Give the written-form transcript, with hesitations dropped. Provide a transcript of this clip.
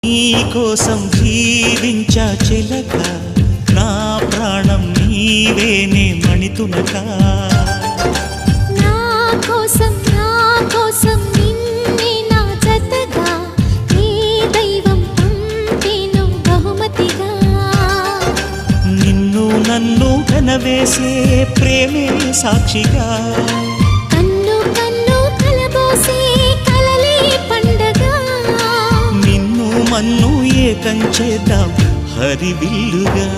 నీ కోసం జీవించా చిలక, నా ప్రాణం నీవేనే మణితునక. నా కోసం నిన్నే నా జతగా నీ దైవం పంపేను బహుమతిగా. నిన్ను నన్ను కనవేసే ప్రేమే సాక్షిగా, కన్ను కన్ను కలబోసే కలలే పండగ. నిన్ను మన్ను ఏకం చేద్దాం హరివిల్లుగా.